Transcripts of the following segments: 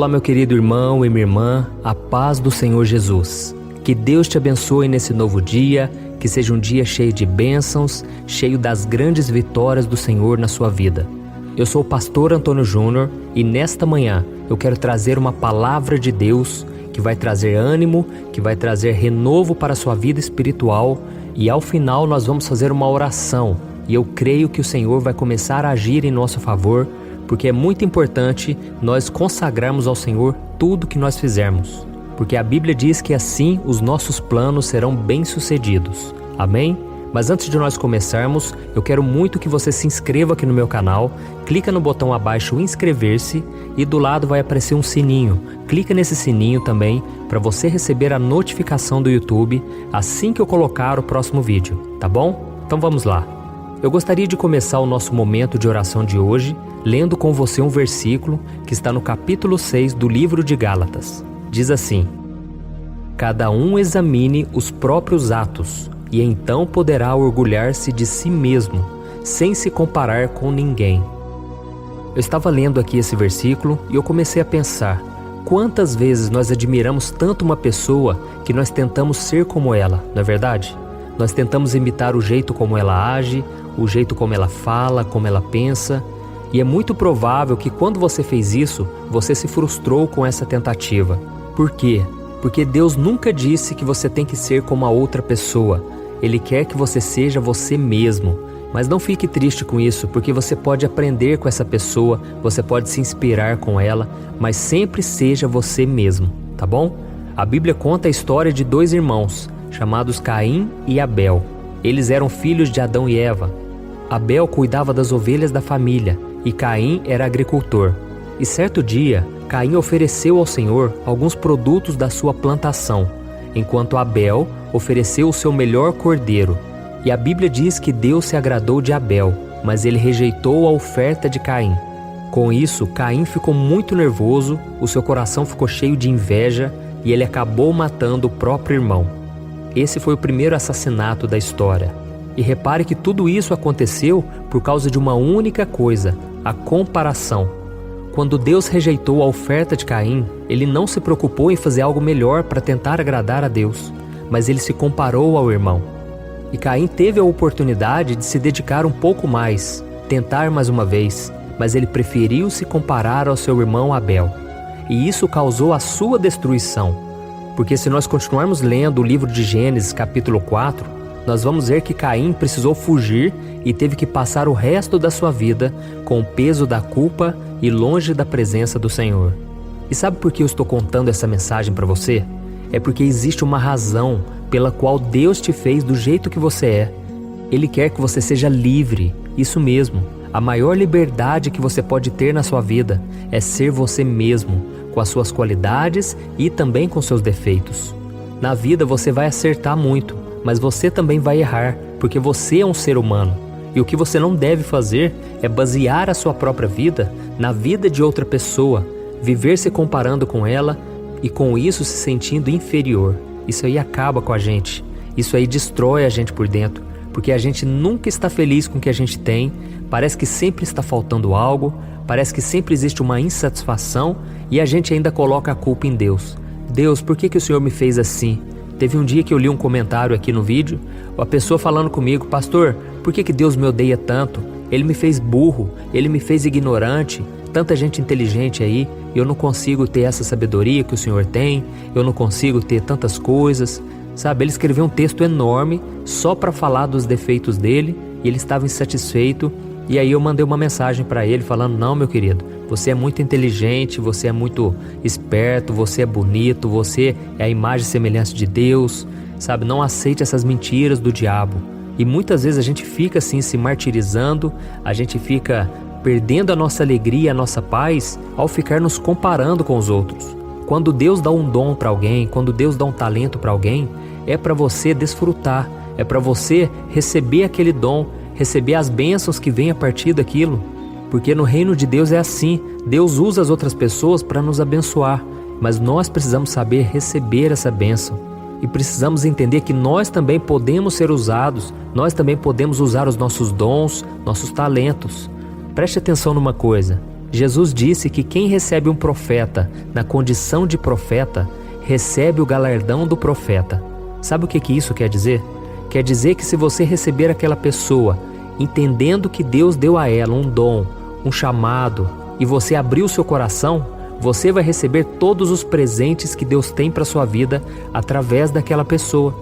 Olá, meu querido irmão e minha irmã, a paz do Senhor Jesus. Que Deus te abençoe nesse novo dia, que seja um dia cheio de bênçãos, cheio das grandes vitórias do Senhor na sua vida. Eu sou o pastor Antônio Júnior e nesta manhã eu quero trazer uma palavra de Deus que vai trazer ânimo, que vai trazer renovo para a sua vida espiritual e ao final nós vamos fazer uma oração e eu creio que o Senhor vai começar a agir em nosso favor, porque é muito importante nós consagrarmos ao Senhor tudo que nós fizermos, porque a Bíblia diz que assim os nossos planos serão bem-sucedidos. Amém? Mas antes de nós começarmos, eu quero muito que você se inscreva aqui no meu canal, clica no botão abaixo inscrever-se e do lado vai aparecer um sininho. Clica nesse sininho também para você receber a notificação do YouTube assim que eu colocar o próximo vídeo, tá bom? Então vamos lá. Eu gostaria de começar o nosso momento de oração de hoje lendo com você um versículo que está no capítulo 6 do livro de Gálatas. Diz assim: cada um examine os próprios atos e então poderá orgulhar-se de si mesmo, sem se comparar com ninguém. Eu estava lendo aqui esse versículo e eu comecei a pensar, quantas vezes nós admiramos tanto uma pessoa que nós tentamos ser como ela, não é verdade? Nós tentamos imitar o jeito como ela age, o jeito como ela fala, como ela pensa, e é muito provável que quando você fez isso, você se frustrou com essa tentativa. Por quê? Porque Deus nunca disse que você tem que ser como a outra pessoa. Ele quer que você seja você mesmo. Mas não fique triste com isso, porque você pode aprender com essa pessoa, você pode se inspirar com ela, mas sempre seja você mesmo, tá bom? A Bíblia conta a história de dois irmãos, chamados Caim e Abel. Eles eram filhos de Adão e Eva. Abel cuidava das ovelhas da família e Caim era agricultor. E certo dia, Caim ofereceu ao Senhor alguns produtos da sua plantação, enquanto Abel ofereceu o seu melhor cordeiro. E a Bíblia diz que Deus se agradou de Abel, mas ele rejeitou a oferta de Caim. Com isso, Caim ficou muito nervoso, o seu coração ficou cheio de inveja e ele acabou matando o próprio irmão. Esse foi o primeiro assassinato da história. E repare que tudo isso aconteceu por causa de uma única coisa, a comparação. Quando Deus rejeitou a oferta de Caim, ele não se preocupou em fazer algo melhor para tentar agradar a Deus, mas ele se comparou ao irmão. E Caim teve a oportunidade de se dedicar um pouco mais, tentar mais uma vez, mas ele preferiu se comparar ao seu irmão Abel. E isso causou a sua destruição. Porque se nós continuarmos lendo o livro de Gênesis capítulo 4, nós vamos ver que Caim precisou fugir e teve que passar o resto da sua vida com o peso da culpa e longe da presença do Senhor. E sabe por que eu estou contando essa mensagem para você? É porque existe uma razão pela qual Deus te fez do jeito que você é. Ele quer que você seja livre, isso mesmo. A maior liberdade que você pode ter na sua vida é ser você mesmo, com as suas qualidades e também com seus defeitos. Na vida você vai acertar muito, mas você também vai errar, porque você é um ser humano. E o que você não deve fazer é basear a sua própria vida na vida de outra pessoa, viver se comparando com ela e com isso se sentindo inferior. Isso aí acaba com a gente, isso aí destrói a gente por dentro, porque a gente nunca está feliz com o que a gente tem, parece que sempre está faltando algo, parece que sempre existe uma insatisfação e a gente ainda coloca a culpa em Deus. Deus, por que o Senhor me fez assim? Teve um dia que eu li um comentário aqui no vídeo, a pessoa falando comigo, pastor, por que Deus me odeia tanto? Ele me fez burro, ele me fez ignorante, tanta gente inteligente aí, eu não consigo ter essa sabedoria que o Senhor tem, eu não consigo ter tantas coisas, sabe? Ele escreveu um texto enorme só para falar dos defeitos dele e ele estava insatisfeito e aí eu mandei uma mensagem para ele falando, não meu querido, você é muito inteligente, você é muito esperto, você é bonito, você é a imagem e semelhança de Deus, sabe? Não aceite essas mentiras do diabo. E muitas vezes a gente fica assim se martirizando, a gente fica perdendo a nossa alegria, a nossa paz ao ficar nos comparando com os outros. Quando Deus dá um dom para alguém, quando Deus dá um talento para alguém, é para você desfrutar, é para você receber aquele dom, receber as bênçãos que vêm a partir daquilo. Porque no reino de Deus é assim, Deus usa as outras pessoas para nos abençoar, mas nós precisamos saber receber essa bênção. E precisamos entender que nós também podemos ser usados, nós também podemos usar os nossos dons, nossos talentos. Preste atenção numa coisa, Jesus disse que quem recebe um profeta na condição de profeta, recebe o galardão do profeta. Sabe o que isso quer dizer? Quer dizer que se você receber aquela pessoa, entendendo que Deus deu a ela um dom, um chamado, e você abrir o seu coração, você vai receber todos os presentes que Deus tem para sua vida através daquela pessoa.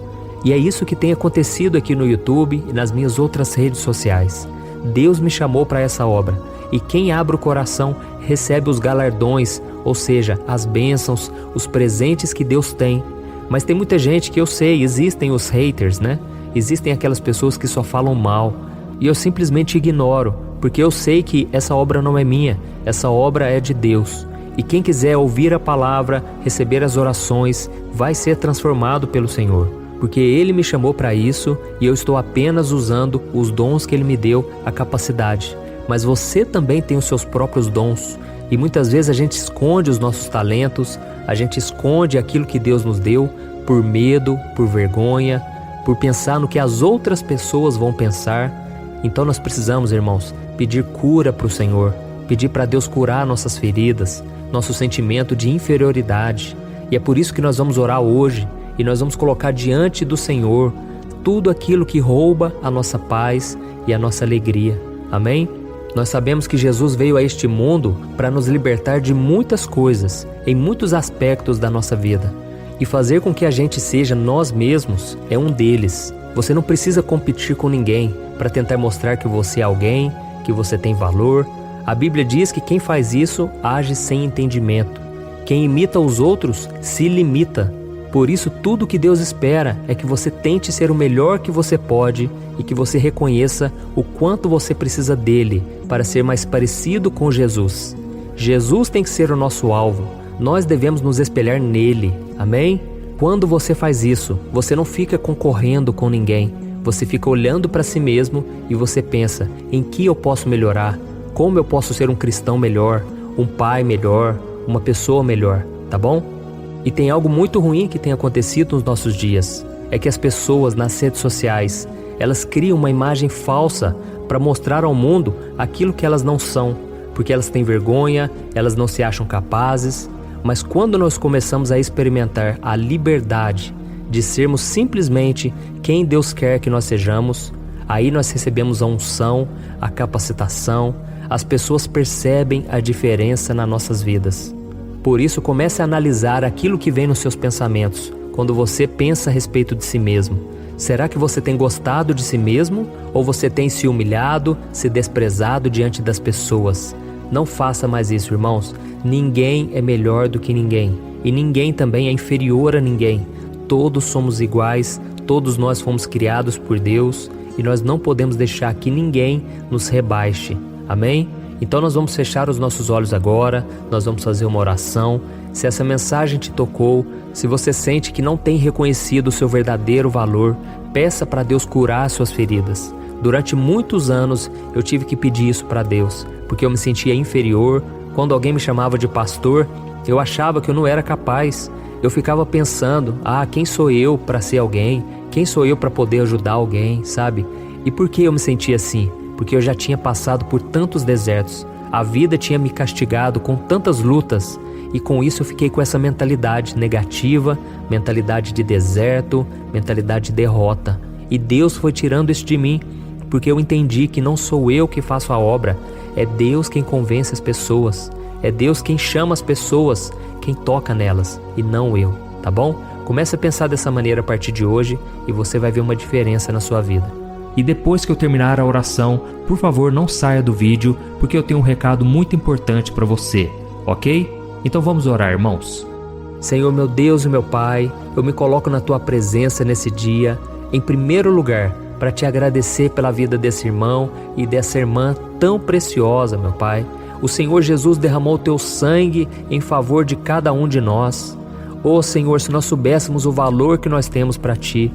E é isso que tem acontecido aqui no YouTube e nas minhas outras redes sociais. Deus me chamou para essa obra, e quem abre o coração recebe os galardões, ou seja, as bênçãos, os presentes que Deus tem. Mas tem muita gente que eu sei, existem os haters, né? Existem aquelas pessoas que só falam mal, e eu simplesmente ignoro, porque eu sei que essa obra não é minha, essa obra é de Deus. E quem quiser ouvir a palavra, receber as orações, vai ser transformado pelo Senhor, porque Ele me chamou para isso e eu estou apenas usando os dons que Ele me deu, a capacidade. Mas você também tem os seus próprios dons, e muitas vezes a gente esconde os nossos talentos, a gente esconde aquilo que Deus nos deu por medo, por vergonha, por pensar no que as outras pessoas vão pensar. Então nós precisamos, irmãos, pedir cura para o Senhor, pedir para Deus curar nossas feridas, nosso sentimento de inferioridade. E é por isso que nós vamos orar hoje, e nós vamos colocar diante do Senhor tudo aquilo que rouba a nossa paz e a nossa alegria. Amém? Nós sabemos que Jesus veio a este mundo para nos libertar de muitas coisas, em muitos aspectos da nossa vida. E fazer com que a gente seja nós mesmos é um deles. Você não precisa competir com ninguém para tentar mostrar que você é alguém, que você tem valor. A Bíblia diz que quem faz isso age sem entendimento. Quem imita os outros se limita. Por isso, tudo que Deus espera é que você tente ser o melhor que você pode e que você reconheça o quanto você precisa dele para ser mais parecido com Jesus. Jesus tem que ser o nosso alvo. Nós devemos nos espelhar nele. Amém? Quando você faz isso, você não fica concorrendo com ninguém. Você fica olhando para si mesmo e você pensa: em que eu posso melhorar? Como eu posso ser um cristão melhor, um pai melhor, uma pessoa melhor, tá bom? E tem algo muito ruim que tem acontecido nos nossos dias. É que as pessoas nas redes sociais, elas criam uma imagem falsa para mostrar ao mundo aquilo que elas não são, porque elas têm vergonha, elas não se acham capazes. Mas quando nós começamos a experimentar a liberdade de sermos simplesmente quem Deus quer que nós sejamos, aí nós recebemos a unção, a capacitação, as pessoas percebem a diferença nas nossas vidas. Por isso, comece a analisar aquilo que vem nos seus pensamentos, quando você pensa a respeito de si mesmo. Será que você tem gostado de si mesmo ou você tem se humilhado, se desprezado diante das pessoas? Não faça mais isso, irmãos. Ninguém é melhor do que ninguém e ninguém também é inferior a ninguém. Todos somos iguais, todos nós fomos criados por Deus e nós não podemos deixar que ninguém nos rebaixe. Amém? Então nós vamos fechar os nossos olhos agora, nós vamos fazer uma oração. Se essa mensagem te tocou, se você sente que não tem reconhecido o seu verdadeiro valor, peça para Deus curar as suas feridas. Durante muitos anos eu tive que pedir isso para Deus, porque eu me sentia inferior. Quando alguém me chamava de pastor, eu achava que eu não era capaz. Eu ficava pensando, quem sou eu para ser alguém? Quem sou eu para poder ajudar alguém, sabe? E por que eu me sentia assim? Porque eu já tinha passado por tantos desertos. A vida tinha me castigado com tantas lutas. E com isso eu fiquei com essa mentalidade negativa, mentalidade de deserto, mentalidade de derrota. E Deus foi tirando isso de mim, porque eu entendi que não sou eu que faço a obra. É Deus quem convence as pessoas. É Deus quem chama as pessoas, quem toca nelas, e não eu, tá bom? Comece a pensar dessa maneira a partir de hoje e você vai ver uma diferença na sua vida. E depois que eu terminar a oração, por favor não saia do vídeo, porque eu tenho um recado muito importante para você, ok? Então vamos orar, irmãos. Senhor, meu Deus e meu Pai, eu me coloco na Tua presença nesse dia, em primeiro lugar, para Te agradecer pela vida desse irmão e dessa irmã tão preciosa, meu Pai. O Senhor Jesus derramou o Teu sangue em favor de cada um de nós. Senhor, se nós soubéssemos o valor que nós temos para Ti,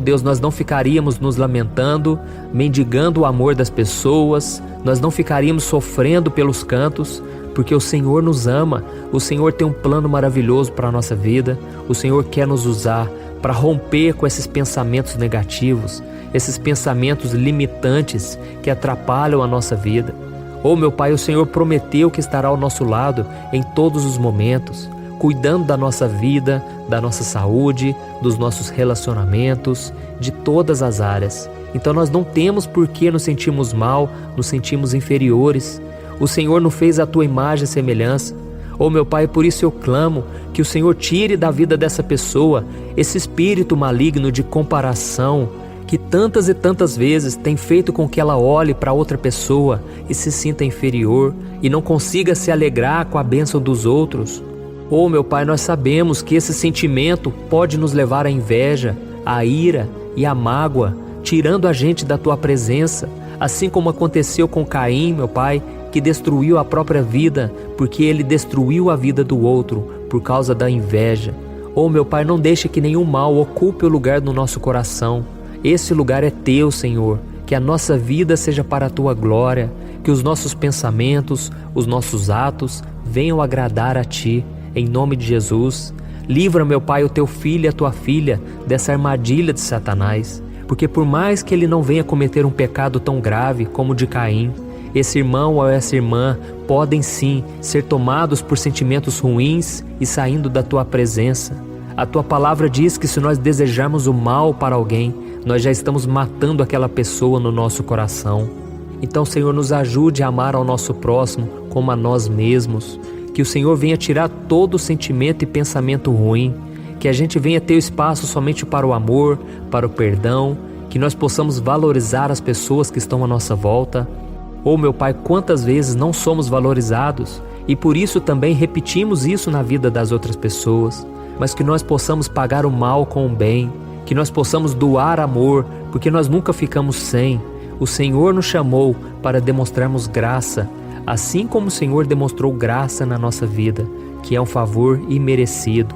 Deus, nós não ficaríamos nos lamentando, mendigando o amor das pessoas, nós não ficaríamos sofrendo pelos cantos, porque o Senhor nos ama, o Senhor tem um plano maravilhoso para a nossa vida, o Senhor quer nos usar para romper com esses pensamentos negativos, esses pensamentos limitantes que atrapalham a nossa vida. Oh, meu Pai, o Senhor prometeu que estará ao nosso lado em todos os momentos, cuidando da nossa vida, da nossa saúde, dos nossos relacionamentos, de todas as áreas. Então nós não temos por que nos sentirmos mal, nos sentirmos inferiores. O Senhor nos fez a tua imagem e semelhança. Oh, meu Pai, por isso eu clamo que o Senhor tire da vida dessa pessoa esse espírito maligno de comparação, que tantas e tantas vezes tem feito com que ela olhe para outra pessoa e se sinta inferior e não consiga se alegrar com a bênção dos outros. Oh, meu Pai, nós sabemos que esse sentimento pode nos levar à inveja, à ira e à mágoa, tirando a gente da tua presença, assim como aconteceu com Caim, meu Pai, que destruiu a própria vida, porque ele destruiu a vida do outro por causa da inveja. Oh, meu Pai, não deixe que nenhum mal ocupe o lugar no nosso coração. Esse lugar é teu, Senhor. Que a nossa vida seja para a tua glória, que os nossos pensamentos, os nossos atos venham agradar a ti, em nome de Jesus. Livra, meu Pai, o teu filho e a tua filha dessa armadilha de Satanás, porque por mais que ele não venha cometer um pecado tão grave como o de Caim, esse irmão ou essa irmã podem sim ser tomados por sentimentos ruins e saindo da tua presença. A tua palavra diz que se nós desejarmos o mal para alguém, nós já estamos matando aquela pessoa no nosso coração. Então, Senhor, nos ajude a amar ao nosso próximo como a nós mesmos. Que o Senhor venha tirar todo sentimento e pensamento ruim. Que a gente venha ter espaço somente para o amor, para o perdão. Que nós possamos valorizar as pessoas que estão à nossa volta. Oh, meu Pai, quantas vezes não somos valorizados e por isso também repetimos isso na vida das outras pessoas. Mas que nós possamos pagar o mal com o bem. Que nós possamos doar amor, porque nós nunca ficamos sem. O Senhor nos chamou para demonstrarmos graça, assim como o Senhor demonstrou graça na nossa vida, que é um favor imerecido.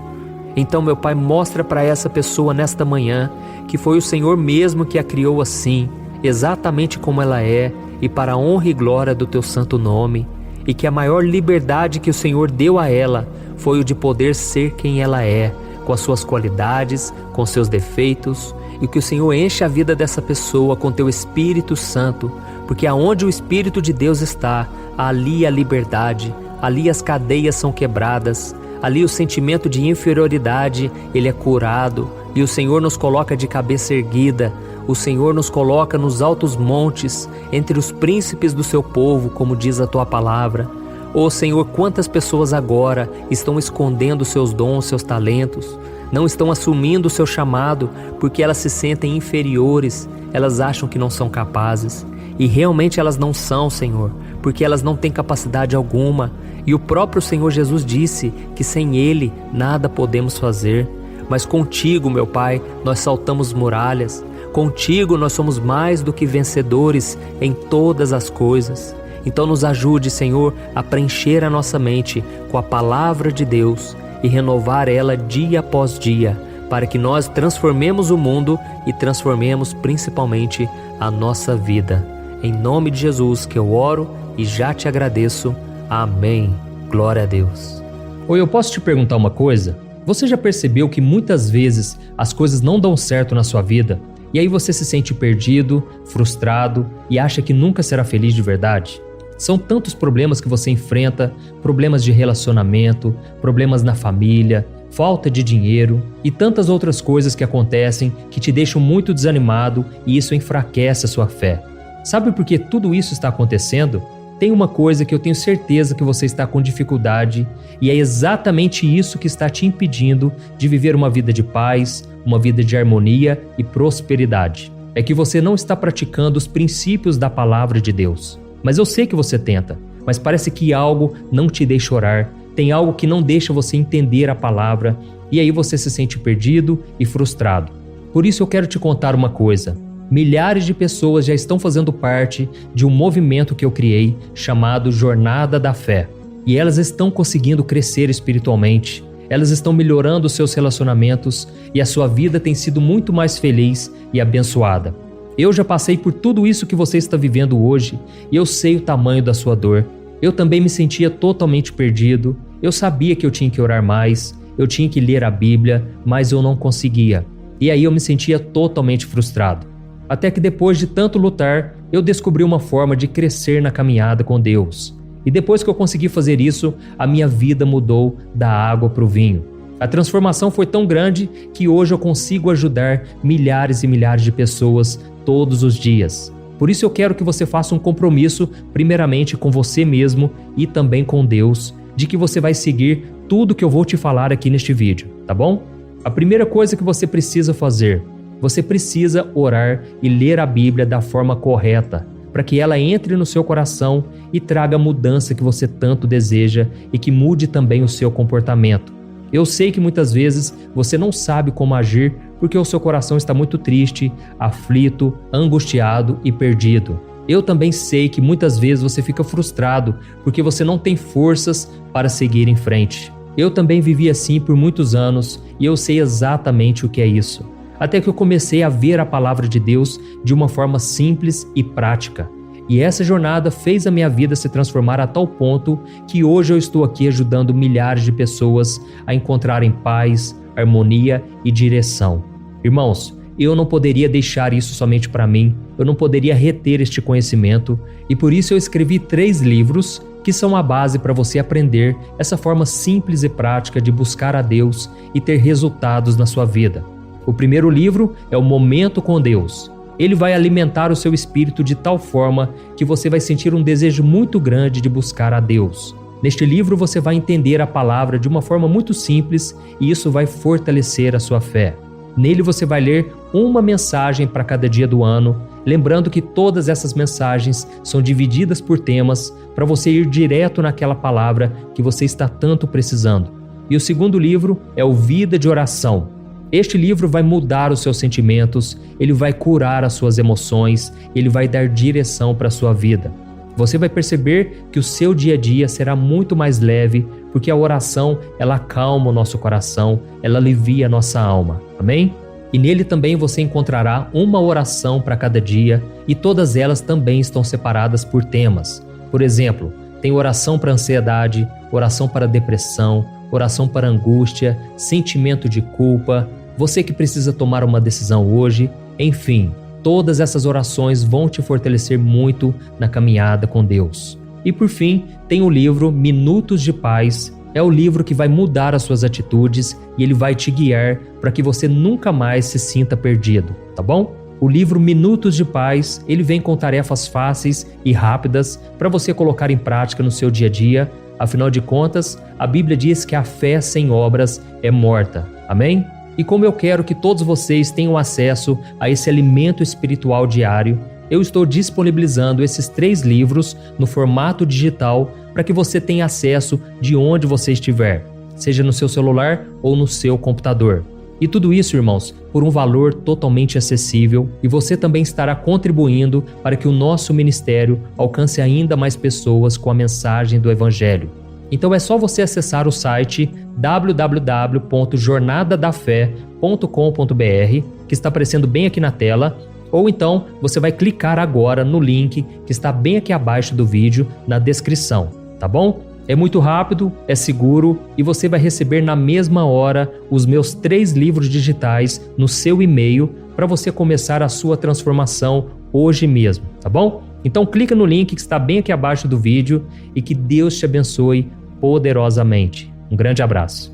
Então, meu Pai, mostra para essa pessoa nesta manhã que foi o Senhor mesmo que a criou assim, exatamente como ela é, e para a honra e glória do teu santo nome, e que a maior liberdade que o Senhor deu a ela foi o de poder ser quem ela é, com as suas qualidades, com seus defeitos, e que o Senhor enche a vida dessa pessoa com teu Espírito Santo, porque aonde o Espírito de Deus está, ali a liberdade, ali as cadeias são quebradas, ali o sentimento de inferioridade, ele é curado, e o Senhor nos coloca de cabeça erguida, o Senhor nos coloca nos altos montes, entre os príncipes do seu povo, como diz a tua palavra. Ó Senhor, quantas pessoas agora estão escondendo seus dons, seus talentos, não estão assumindo o seu chamado porque elas se sentem inferiores, elas acham que não são capazes. E realmente elas não são, Senhor, porque elas não têm capacidade alguma. E o próprio Senhor Jesus disse que sem Ele nada podemos fazer. Mas contigo, meu Pai, nós saltamos muralhas. Contigo nós somos mais do que vencedores em todas as coisas. Então nos ajude, Senhor, a preencher a nossa mente com a palavra de Deus e renovar ela dia após dia, para que nós transformemos o mundo e transformemos principalmente a nossa vida. Em nome de Jesus que eu oro e já te agradeço. Amém. Glória a Deus. Oi, eu posso te perguntar uma coisa? Você já percebeu que muitas vezes as coisas não dão certo na sua vida? E aí você se sente perdido, frustrado e acha que nunca será feliz de verdade? São tantos problemas que você enfrenta, problemas de relacionamento, problemas na família, falta de dinheiro e tantas outras coisas que acontecem que te deixam muito desanimado e isso enfraquece a sua fé. Sabe por que tudo isso está acontecendo? Tem uma coisa que eu tenho certeza que você está com dificuldade e é exatamente isso que está te impedindo de viver uma vida de paz, uma vida de harmonia e prosperidade. É que você não está praticando os princípios da palavra de Deus. Mas eu sei que você tenta, mas parece que algo não te deixa orar, tem algo que não deixa você entender a palavra e aí você se sente perdido e frustrado. Por isso eu quero te contar uma coisa. Milhares de pessoas já estão fazendo parte de um movimento que eu criei chamado Jornada da Fé. E elas estão conseguindo crescer espiritualmente, elas estão melhorando os seus relacionamentos e a sua vida tem sido muito mais feliz e abençoada. Eu já passei por tudo isso que você está vivendo hoje e eu sei o tamanho da sua dor. Eu também me sentia totalmente perdido, eu sabia que eu tinha que orar mais, eu tinha que ler a Bíblia, mas eu não conseguia. E aí eu me sentia totalmente frustrado. Até que depois de tanto lutar, eu descobri uma forma de crescer na caminhada com Deus. E depois que eu consegui fazer isso, a minha vida mudou da água para o vinho. A transformação foi tão grande que hoje eu consigo ajudar milhares e milhares de pessoas todos os dias. Por isso eu quero que você faça um compromisso, primeiramente com você mesmo e também com Deus, de que você vai seguir tudo que eu vou te falar aqui neste vídeo, tá bom? A primeira coisa que você precisa fazer, você precisa orar e ler a Bíblia da forma correta, para que ela entre no seu coração e traga a mudança que você tanto deseja e que mude também o seu comportamento. Eu sei que muitas vezes você não sabe como agir porque o seu coração está muito triste, aflito, angustiado e perdido. Eu também sei que muitas vezes você fica frustrado porque você não tem forças para seguir em frente. Eu também vivi assim por muitos anos e eu sei exatamente o que é isso. Até que eu comecei a ver a palavra de Deus de uma forma simples e prática. E essa jornada fez a minha vida se transformar a tal ponto que hoje eu estou aqui ajudando milhares de pessoas a encontrarem paz, harmonia e direção. Irmãos, eu não poderia deixar isso somente para mim, eu não poderia reter este conhecimento e por isso eu escrevi 3 livros que são a base para você aprender essa forma simples e prática de buscar a Deus e ter resultados na sua vida. O primeiro livro é o Momento com Deus. Ele vai alimentar o seu espírito de tal forma que você vai sentir um desejo muito grande de buscar a Deus. Neste livro você vai entender a palavra de uma forma muito simples e isso vai fortalecer a sua fé. Nele você vai ler uma mensagem para cada dia do ano, lembrando que todas essas mensagens são divididas por temas para você ir direto naquela palavra que você está tanto precisando. E o segundo livro é o Vida de Oração. Este livro vai mudar os seus sentimentos, ele vai curar as suas emoções, ele vai dar direção para a sua vida. Você vai perceber que o seu dia a dia será muito mais leve, porque a oração, ela acalma o nosso coração, ela alivia a nossa alma. Amém? E nele também você encontrará uma oração para cada dia e todas elas também estão separadas por temas. Por exemplo, tem oração para ansiedade, oração para depressão, oração para angústia, sentimento de culpa, você que precisa tomar uma decisão hoje, enfim, todas essas orações vão te fortalecer muito na caminhada com Deus. E por fim, tem o livro Minutos de Paz. É o livro que vai mudar as suas atitudes e ele vai te guiar para que você nunca mais se sinta perdido, tá bom? O livro Minutos de Paz, ele vem com tarefas fáceis e rápidas para você colocar em prática no seu dia a dia. Afinal de contas, a Bíblia diz que a fé sem obras é morta. Amém? E como eu quero que todos vocês tenham acesso a esse alimento espiritual diário, eu estou disponibilizando esses 3 livros no formato digital para que você tenha acesso de onde você estiver, seja no seu celular ou no seu computador. E tudo isso, irmãos, por um valor totalmente acessível e você também estará contribuindo para que o nosso ministério alcance ainda mais pessoas com a mensagem do Evangelho. Então é só você acessar o site www.jornadadafé.com.br, que está aparecendo bem aqui na tela, ou então você vai clicar agora no link que está bem aqui abaixo do vídeo, na descrição, tá bom? É muito rápido, é seguro e você vai receber na mesma hora os meus 3 livros digitais no seu e-mail para você começar a sua transformação hoje mesmo, tá bom? Então clica no link que está bem aqui abaixo do vídeo e que Deus te abençoe poderosamente. Um grande abraço.